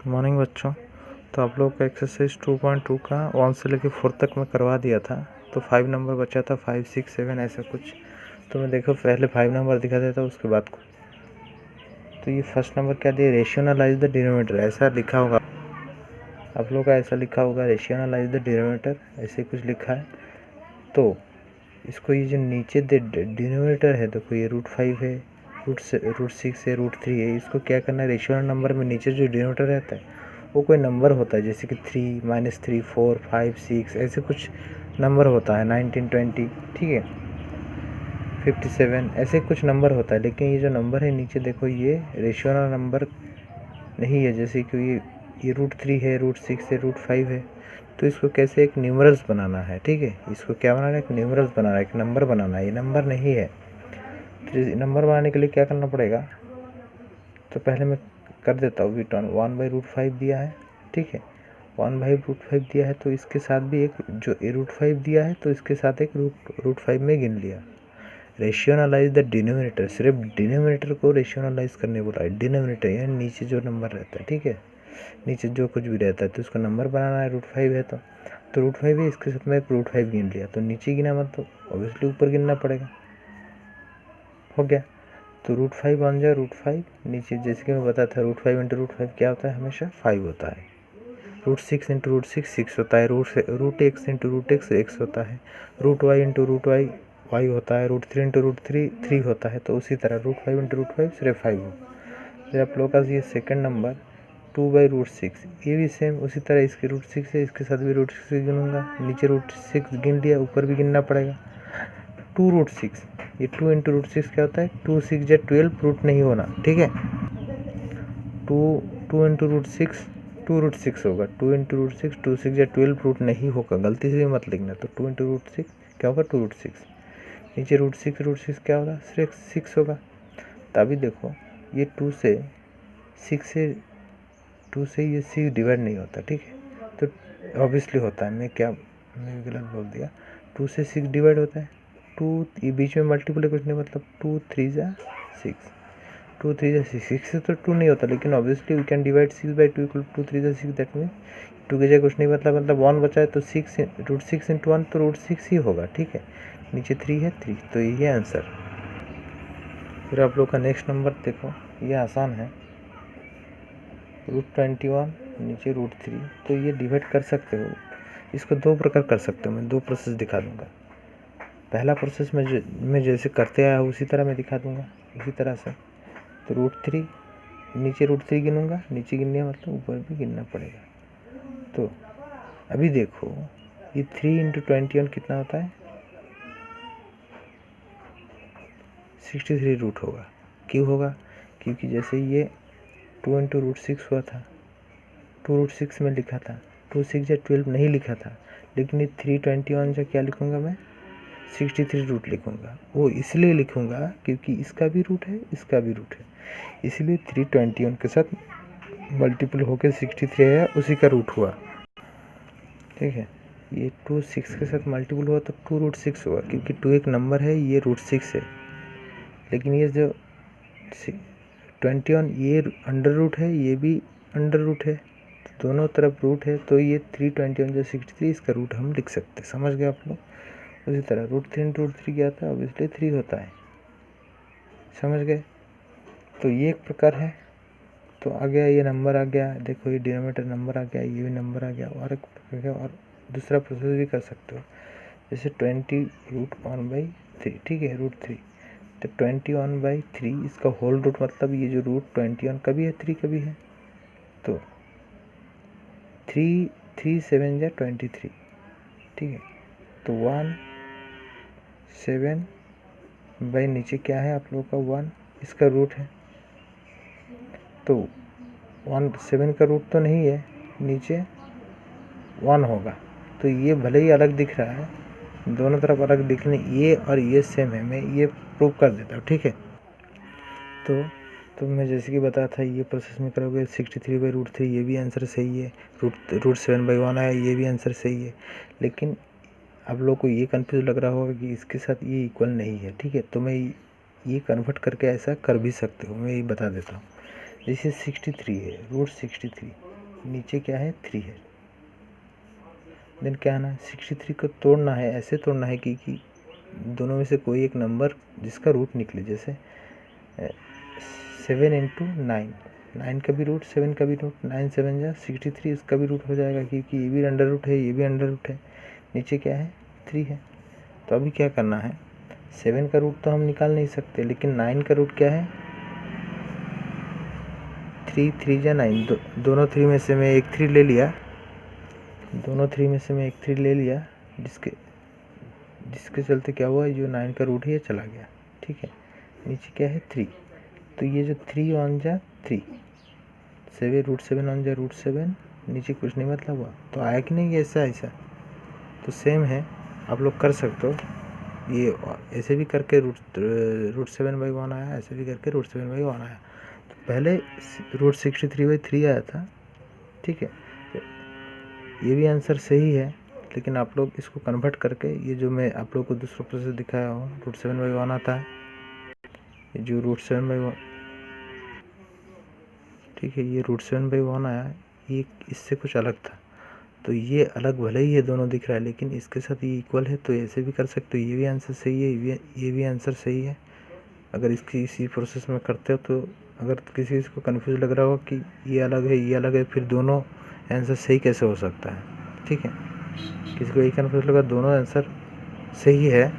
Morning बच्चों। तो आप लोग का एक्सरसाइज 2.2 का 1 से लेकर 4 तक मैं करवा दिया था। तो 5 नंबर बचा था, 5, 6, 7 ऐसा कुछ। तो मैं देखो पहले 5 नंबर दिखा देता उसके बाद को। तो ये फर्स्ट नंबर क्या दिया, रेशनलाइज द डिनोमिनेटर, ऐसा लिखा होगा आप लोग का, ऐसा लिखा होगा रेशनलाइज द डिनोमिनेटर, ऐसे कुछ लिखा है। तो इसको ये जो नीचे डिनोमिनेटर है, देखो ये √5 है, √6 है, √3 है, इसको क्या करना है, रेशनल नंबर में नीचे जो डिनोमिनेटर रहता है वो कोई नंबर होता है, जैसे कि 3, -3, 4, 5, 6 ऐसे कुछ नंबर होता है, 19, 20, ठीक है, 57 ऐसे कुछ नंबर होता है। लेकिन ये जो नंबर है नीचे देखो, ये रेशनल नंबर नहीं है, जैसे कि ये √3 है, √6 है, √5 है। तो इसको कैसे एक न्यूमरल्स बनाना है, ठीक है, इसको क्या बनाना है, एक न्यूमरल्स बनाना है, एक नंबर बनाना है। ये नंबर नहीं है, तो नंबर बनाने के लिए क्या करना पड़ेगा, तो पहले मैं कर देता हूँ। 1/√5 दिया है, ठीक है, 1/√5 दिया है, तो इसके साथ भी एक जो √5 दिया है तो इसके साथ एक √5 में गिन लिया। रेशनलाइज द डिनोमिनेटर, सिर्फ डिनोमिनेटर को रेशनलाइज करने बोला है। डिनोमिनेटर यानी नीचे जो नंबर रहता है, ठीक है, नीचे जो कुछ भी रहता है तो उसको नंबर बनाना है। √5 है तो √5 है, इसके साथ में एक √5 गिन लिया, तो नीचे गिना मत, तो ऑब्वियसली ऊपर गिनना पड़ेगा। हो गया, तो √5 बन जाए, √5 नीचे, जैसे कि मैं बताया था, √5 × √5 क्या होता है, हमेशा 5 होता है। √6 × √6 6 होता है, √x × √x x होता है, √y × √y y होता है, √3 × √3 3 होता है। तो उसी तरह √5 × √5 सिर्फ 5 हो। फिर आप लोग का ये सेकंड नंबर 2/√6, ये भी सेम उसी तरह, इसके √6 है, इसके साथ भी √6 गिनूंगा, नीचे √6 गिन लिया, ऊपर भी गिनना पड़ेगा। 2√6, ये 2 × √6 क्या होता है, 2 6 या 12, रूट नहीं होना, ठीक है। 2 × √6 2√6 होगा, 2 × √6 2 6 या 12, रूट नहीं होगा, गलती से भी मत लिखना। तो 2 × √6 क्या होगा, 2√6, नीचे √6 क्या होगा, सिर्फ 6 होगा। तभी देखो ये 2 से ये 6 डिवाइड नहीं होता, ठीक है, तो ऑब्वियसली होता है, मैं गलत बोल दिया, 2 से 6 डिवाइड होता है। 2 ये बीच में मल्टीपल कुछ नहीं, मतलब 2 3 जा 6, 2 3 जा 6 से तो 2 नहीं होता, लेकिन ऑब्वियसली वी कैन डिवाइड 6/2 = 2 3 जा 6, दैट मीन 2 की जगह कुछ नहीं, मतलब 1 बचा है, तो 6 √6 × 1 तो √6 ही होगा, ठीक है, नीचे 3 है, 3, तो ये आंसर। फिर आप लोग का नेक्स्ट नंबर देखो, ये आसान है, √21 नीचे √3, तो ये डिवाइड कर सकते हो, इसको 2 प्रकार कर सकते हो। मैं 2 प्रोसेस दिखा दूंगा। पहला प्रोसेस मैं जैसे करते आया उसी तरह मैं दिखा दूंगा, इसी तरह से। तो √3 नीचे √3 गिनूंगा, नीचे गिनने मतलब ऊपर भी गिनना पड़ेगा। तो अभी देखो ये 3 × 21 कितना होता है, 63 रूट होगा। क्यों होगा, क्योंकि जैसे ये 2 × √6 हुआ था, 2 √6 में लिखा था, 2 6 या 12 नहीं लिखा था, लेकिन ये 321 से क्या लिखूंगा मैं, 63 रूट लिखूंगा। वो इसलिए लिखूंगा क्योंकि इसका भी रूट है, इसका भी रूट है, इसलिए 321 के साथ मल्टीपल होकर 63 है, उसी का रूट हुआ, ठीक है। ये 2 6 के साथ मल्टीपल हुआ तो 2 √6 हुआ, क्योंकि 2 एक नंबर है, ये √6 है, लेकिन ये जो 21 ये अंडर रूट है, ये भी अंडर रूट है, तो दोनों तरफ रूट है, तो ये 321 जो 63 इसका रूट हम लिख सकते हैं। समझ गए आप लोग। उसी तरह √3 × √3 क्या था, ऑब्वियसली 3 होता है। समझ गए। तो ये एक प्रकार है। तो आ गया, ये नंबर आ गया, देखो ये डिनोमिनेटर नंबर आ गया, ये भी नंबर आ गया, और एक प्रकार है, और दूसरा प्रोसेस भी कर सकते हो, जैसे 20 √1/3, ठीक है, √3, तो 21/3 इसका होल रूट, मतलब ये जो √21 का भी है, 3 का भी है, तो 3 3 7 या 23, ठीक है, तो 1 7 बाई नीचे क्या है आप लोगों का 1, इसका रूट है, तो 1 7 का रूट तो नहीं है, नीचे 1 होगा, तो ये भले ही अलग दिख रहा है, दोनों तरफ अलग दिखने, ये और ये सेम है, मैं ये प्रूव कर देता हूँ, ठीक है। तो मैं जैसे कि बताया था, ये प्रोसेस में करोगे 63/√3, ये भी आंसर सही है, √7/1 आया, ये भी आंसर सही है, लेकिन आप लोग को ये कंफ्यूज लग रहा होगा कि इसके साथ ये इक्वल नहीं है, ठीक है, तो मैं ये कन्वर्ट करके ऐसा कर भी सकते हो, मैं ये बता देता हूँ। जैसे 63 है, √63, नीचे क्या है 3 है। देन क्या आना है 63 को तोड़ना है, ऐसे तोड़ना है कि दोनों में से कोई एक नंबर जिसका रूट निकले, जैसे 7 इंटू 9, 9 का भी रूट 7 का भी रूट, 9 7 जा 63, इसका भी रूट हो जाएगा क्योंकि ये भी अंडर रूट है, ये भी अंडर रूट है। नीचे क्या है 3 है। तो अभी क्या करना है, 7 का रूट तो हम निकाल नहीं सकते, लेकिन 9 का रूट क्या है 3, 3 जा 9, दोनों 3 में से मैं एक 3 ले लिया, दोनों 3 में से मैं एक 3 ले लिया, जिसके चलते क्या हुआ, जो 9 का रूट है ये चला गया। ठीक है, नीचे क्या है 3, तो ये जो 3 वन जा 3, 7 रूट 7 वन जा रूट 7, नीचे कुछ नहीं मतलब हुआ, तो आया कि नहीं ऐसा ऐसा। तो सेम है, आप लोग कर सकते हो, ये ऐसे भी करके रूट 7/1 आया, ऐसे भी करके रूट 7/1 आया। तो पहले रूट 63/3 आया था। ठीक है, ये भी आंसर सही है, लेकिन आप लोग इसको कन्वर्ट करके, ये जो मैं आप लोग को दूसरा प्रोसेस दिखाया हूँ, रूट 7/1 आता है, ये जो रूट 7/1, ठीक है, ये रूट 7/1 आया, ये इससे कुछ अलग था, तो ये अलग भले ही ये दोनों दिख रहा है, लेकिन इसके साथ ये इक्वल है, तो ऐसे भी कर सकते हो। ये भी आंसर सही है, ये भी आंसर सही है। अगर इसकी इसी प्रोसेस में करते हो, तो अगर किसी को कन्फ्यूज लग रहा हो कि ये अलग है ये अलग है, फिर दोनों आंसर सही कैसे हो सकता है। ठीक है, किसी को यही कन्फ्यूज लगा दोनों आंसर सही है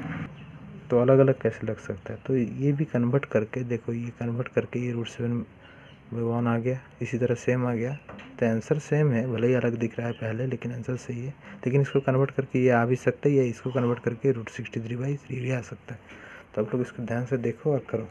तो अलग अलग कैसे लग सकता है। तो ये भी कन्वर्ट करके देखो, ये कन्वर्ट करके ये रूट 7/1 आ गया, इसी तरह सेम आ गया, तो आंसर सेम है, भले ही अलग दिख रहा है पहले, लेकिन आंसर सही है। लेकिन इसको कन्वर्ट करके ये आ भी सकता है, या इसको कन्वर्ट करके रूट 63/3 भी आ सकता है। तो आप लोग इसको ध्यान से देखो और करो।